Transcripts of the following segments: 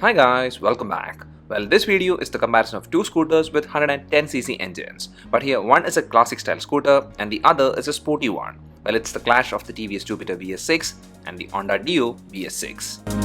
Hi guys, welcome back. Well, this video is the comparison of two scooters with 110cc engines. But here one is a classic style scooter and the other is a sporty one. Well, it's the clash of the TVS Jupiter BS-6 and the Honda Dio BS-6.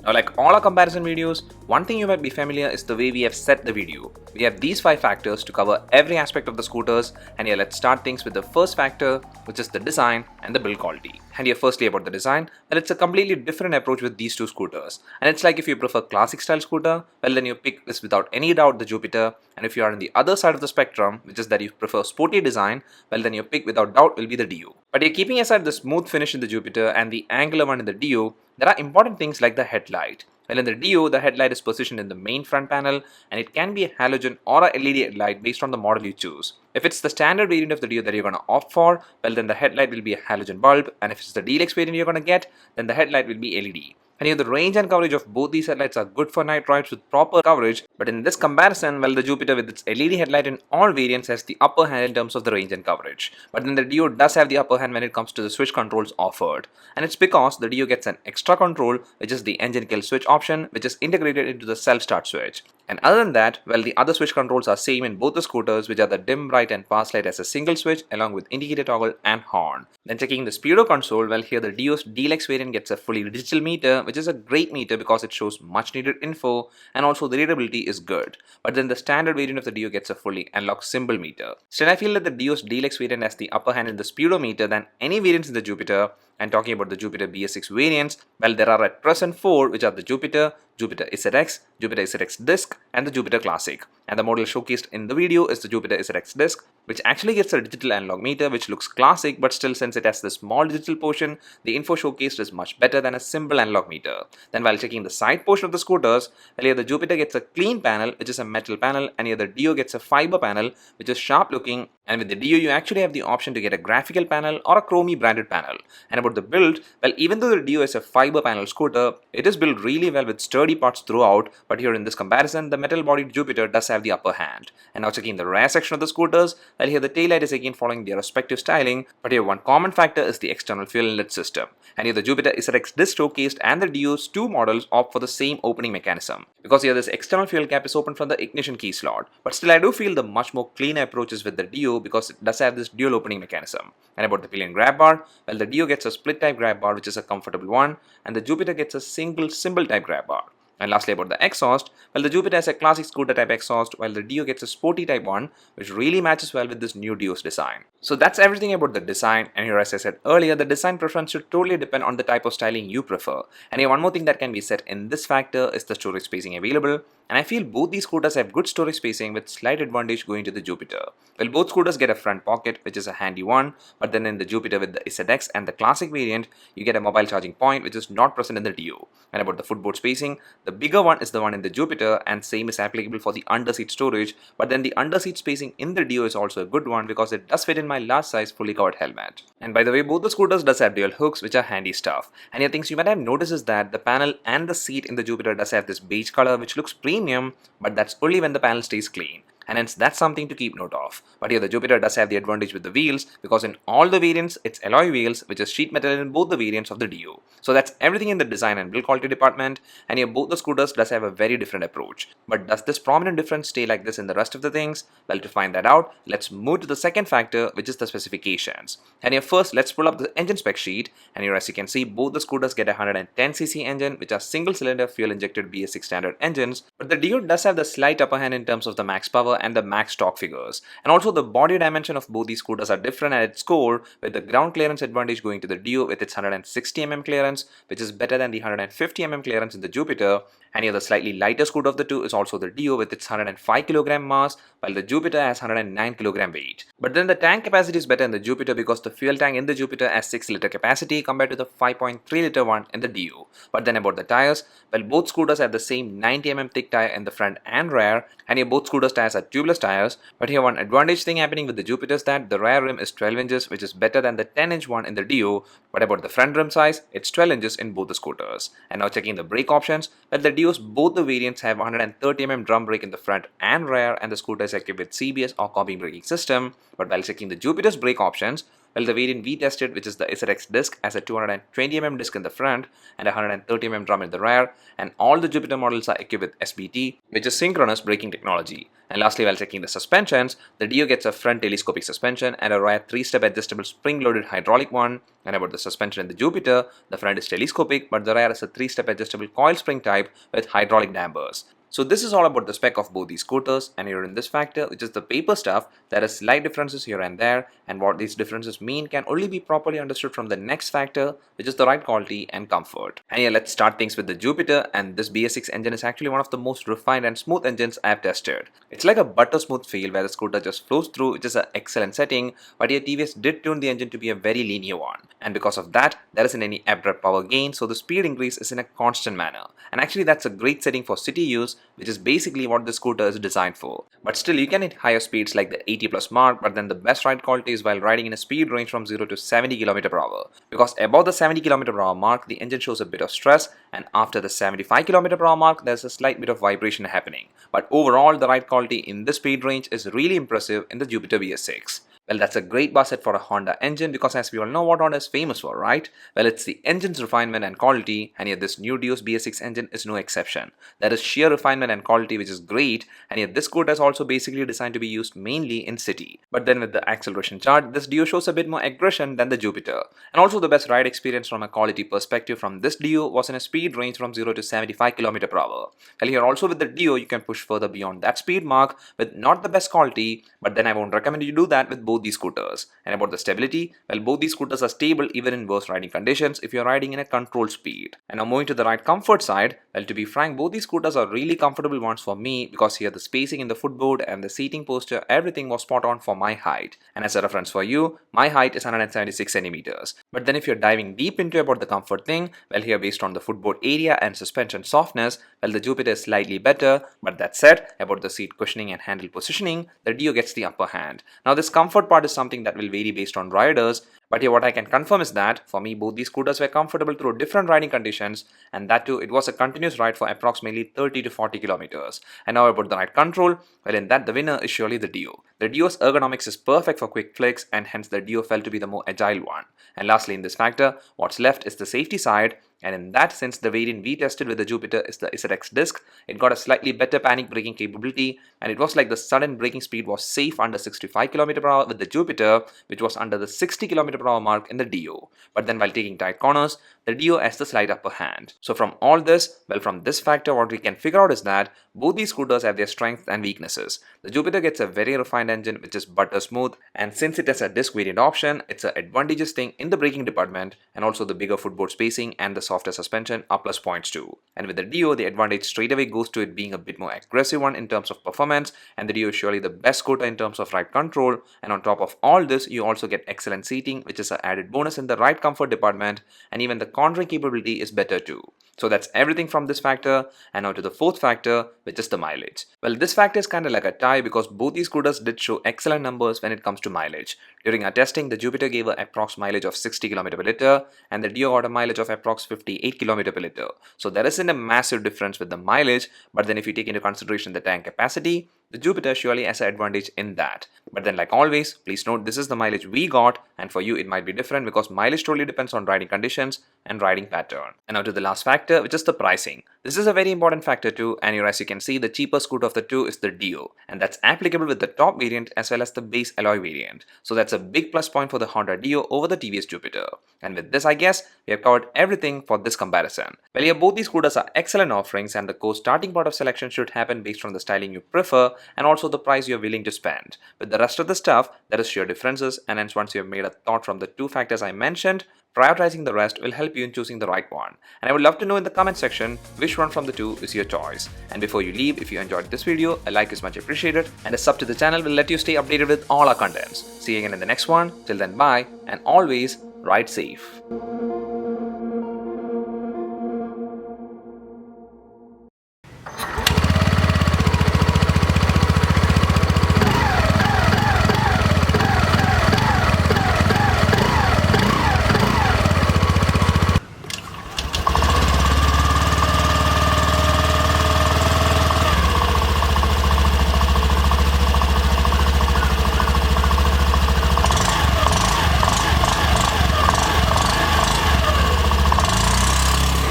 Now, like all our comparison videos, one thing you might be familiar is the way we have set the video. We have these 5 factors to cover every aspect of the scooters, and here let's start things with the first factor, which is the design and the build quality. And here firstly about the design, well, it's a completely different approach with these two scooters. And it's like if you prefer classic style scooter, well then your pick is without any doubt the Jupiter, and if you are on the other side of the spectrum, which is that you prefer sporty design, well then your pick without doubt will be the Dio. But here keeping aside the smooth finish in the Jupiter and the angular one in the Dio, there are important things like the headlight. Well, in the Dio, the headlight is positioned in the main front panel and it can be a halogen or a LED headlight based on the model you choose. If it's the standard variant of the Dio that you're going to opt for, well then the headlight will be a halogen bulb, and if it's the deluxe variant you're going to get, then the headlight will be LED. And here the range and coverage of both these headlights are good for night rides with proper coverage, but in this comparison, well, the Jupiter with its LED headlight in all variants has the upper hand in terms of the range and coverage. But then the Dio does have the upper hand when it comes to the switch controls offered. And it's because the Dio gets an extra control, which is the engine kill switch option, which is integrated into the self-start switch. And other than that, well, the other switch controls are same in both the scooters, which are the dim, bright and pass light as a single switch along with indicator toggle and horn. Then checking the speedo console, well, here the Dio's deluxe variant gets a fully digital meter, which is a great meter because it shows much needed info and also the readability is good. But then the standard variant of the Dio gets a fully analog symbol meter. Still, I feel that the Dio's deluxe variant has the upper hand in the speedometer than any variants in the Jupiter. And talking about the Jupiter BS-6 variants, well, there are at present 4, which are the Jupiter, Jupiter SRX, Jupiter SRX Disc, and the Jupiter Classic. And the model showcased in the video is the Jupiter SRX Disc, which actually gets a digital analog meter, which looks classic, but still, since it has the small digital portion, the info showcased is much better than a simple analog meter. Then while checking the side portion of the scooters, well, here the Jupiter gets a clean panel, which is a metal panel, and here the Dio gets a fiber panel, which is sharp looking. And with the Dio, you actually have the option to get a graphical panel or a chromey branded panel. And about the build, well, even though the Dio is a fiber panel scooter, it is built really well with sturdy parts throughout, but here in this comparison, the metal bodied Jupiter does have the upper hand. And now checking the rear section of the scooters, well, here the taillight is again following their respective styling, but here one common factor is the external fuel inlet system. And here the Jupiter SRX Disc showcased and the Dio's 2 models opt for the same opening mechanism, because here this external fuel cap is open from the ignition key slot. But still, I do feel the much more cleaner approach is with the Dio because it does have this dual opening mechanism. And about the pillion grab bar, well, the Dio gets a split type grab bar, which is a comfortable one, and the Jupiter gets a single cymbal type grab bar. And lastly about the exhaust, well, the Jupiter has a classic scooter type exhaust, while the Dio gets a sporty type one, which really matches well with this new Dio's design. So that's everything about the design, and here, as I said earlier, the design preference should totally depend on the type of styling you prefer. And here one more thing that can be said in this factor is the storage spacing available, and I feel both these scooters have good storage spacing with slight advantage going to the Jupiter. Well, both scooters get a front pocket, which is a handy one, but then in the Jupiter with the SRX and the classic variant, you get a mobile charging point, which is not present in the Dio. And about the footboard spacing, the bigger one is the one in the Jupiter, and same is applicable for the underseat storage, but then the underseat spacing in the Dio is also a good one because it does fit in my large size fully covered helmet. And by the way, both the scooters does have dual hooks, which are handy stuff. And here things you might have noticed is that the panel and the seat in the Jupiter does have this beige color, which looks premium, but that's only when the panel stays clean. And hence that's something to keep note of. But here the Jupiter does have the advantage with the wheels because in all the variants it's alloy wheels, which is sheet metal in both the variants of the Dio. So that's everything in the design and build quality department, and here both the scooters does have a very different approach. But does this prominent difference stay like this in the rest of the things? Well, to find that out, let's move to the second factor, which is the specifications. And here first let's pull up the engine spec sheet, and here as you can see, both the scooters get a 110cc engine, which are single cylinder fuel injected BS-6 standard engines, but the Dio does have the slight upper hand in terms of the max power and the max torque figures. And also the body dimension of both these scooters are different at its core, with the ground clearance advantage going to the Dio with its 160mm clearance, which is better than the 150mm clearance in the Jupiter. And here the slightly lighter scooter of the two is also the Dio with its 105kg mass, while the Jupiter has 109kg weight. But then the tank capacity is better in the Jupiter because the fuel tank in the Jupiter has 6-liter capacity compared to the 5.3-liter one in the Dio. But then about the tires, well, both scooters have the same 90mm thick tire in the front and rear, and here both scooters tires are tubeless tires. But here one advantage thing happening with the Jupiter is that the rear rim is 12 inches, which is better than the 10-inch one in the Dio. But about the front rim size, it's 12 inches in both the scooters. And now checking the brake options, well, the Dios both the variants have 130mm drum brake in the front and rear, and the scooter is equipped with CBS or combing braking system. But while checking the Jupiter's brake options, Well, the variant we tested, which is the SRX disc, has a 220mm disc in the front and a 130mm drum in the rear, and all the Jupiter models are equipped with SBT, which is synchronous braking technology. And lastly, while checking the suspensions, the Dio gets a front telescopic suspension and a rear 3-step adjustable spring-loaded hydraulic one. And about the suspension in the Jupiter, the front is telescopic, but the rear is a 3-step adjustable coil spring type with hydraulic dampers. So this is all about the spec of both these scooters, and here in this factor, which is the paper stuff, there are slight differences here and there, and what these differences mean can only be properly understood from the next factor, which is the ride quality and comfort. And yeah, let's start things with the Jupiter, and this BS-6 engine is actually one of the most refined and smooth engines I have tested. It's like a butter smooth feel where the scooter just flows through, which is an excellent setting, but here TVS did tune the engine to be a very linear one, and because of that, there isn't any abrupt power gain, so the speed increase is in a constant manner. And actually that's a great setting for city use, which is basically what the scooter is designed for. But still, you can hit higher speeds like the 80 plus mark, but then the best ride quality is while riding in a speed range from 0 to 70 km per hour. Because above the 70 km per hour mark, the engine shows a bit of stress, and after the 75 km per hour mark, there's a slight bit of vibration happening. But overall, the ride quality in this speed range is really impressive in the Jupiter BS-6. Well, that's a great bar set for a Honda engine because as we all know what Honda is famous for, right? Well, it's the engine's refinement and quality, and yet this new Dio's BS-6 engine is no exception. There is sheer refinement and quality which is great, and yet this scooter is also basically designed to be used mainly in city. But then with the acceleration chart, this Dio shows a bit more aggression than the Jupiter. And also the best ride experience from a quality perspective from this Dio was in a speed range from 0 to 75 km per hour. Well, here also with the Dio, you can push further beyond that speed mark with not the best quality, but then I won't recommend you do that with both these scooters. And about the stability, well, both these scooters are stable even in worse riding conditions if you're riding in a controlled speed. And now moving to the ride comfort side, well, to be frank, both these scooters are really comfortable ones for me because here the spacing in the footboard and the seating posture, everything was spot on for my height. And as a reference for you, my height is 176 centimeters. But then if you're diving deep into about the comfort thing, well, here based on the footboard area and suspension softness, well, the Jupiter is slightly better. But that said, about the seat cushioning and handle positioning, the Dio gets the upper hand. Now this comfort part is something that will vary based on riders, but here what I can confirm is that for me both these scooters were comfortable through different riding conditions, and that too it was a continuous ride for approximately 30 to 40 kilometers. And now about the ride control, well, in that the winner is surely the Dio. The Dio's ergonomics is perfect for quick flicks, and hence the Dio felt to be the more agile one. And lastly in this factor, what's left is the safety side. And in that sense, the variant we tested with the Jupiter is the SRX disc. It got a slightly better panic braking capability, and it was like the sudden braking speed was safe under 65 km per hour with the Jupiter, which was under the 60 km per hour mark in the Dio. But then while taking tight corners, the Dio has the slight upper hand. So from all this, well, from this factor, what we can figure out is that both these scooters have their strengths and weaknesses. The Jupiter gets a very refined engine which is butter smooth, and since it has a disc variant option, it's an advantageous thing in the braking department, and also the bigger footboard spacing and the softer suspension are plus points too. And with the Dio, the advantage straight away goes to it being a bit more aggressive one in terms of performance, and the Dio is surely the best scooter in terms of ride control. And on top of all this, you also get excellent seating, which is an added bonus in the ride comfort department, and even the cornering capability is better too. So that's everything from this factor, and now to the fourth factor, which is the mileage. Well, this factor is kind of like a tie because both these scooters did show excellent numbers when it comes to mileage. During our testing, the Jupiter gave an approx mileage of 60 km per liter, and the Dio got a mileage of approx 58 km per liter. So there isn't a massive difference with the mileage, but then if you take into consideration the tank capacity, the Jupiter surely has an advantage in that. But then like always, please note this is the mileage we got, and for you it might be different because mileage totally depends on riding conditions and riding pattern. And now to the last factor, which is the pricing. This is a very important factor too, and here as you can see, the cheaper scooter of the two is the Dio, and that's applicable with the top variant as well as the base alloy variant. So that's a big plus point for the Honda Dio over the TVS Jupiter. And with this, I guess we have covered everything for this comparison. Well, yeah, both these scooters are excellent offerings, and the core starting part of selection should happen based on the styling you prefer and also the price you're willing to spend. With the rest of the stuff, there is sheer differences, and hence once you have made a thought from the two factors I mentioned, prioritizing the rest will help you in choosing the right one. And I would love to know in the comment section which one from the two is your choice. And before you leave, if you enjoyed this video, a like is much appreciated, and a sub to the channel will let you stay updated with all our contents. See you again in the next one. Till then, bye, and always ride safe.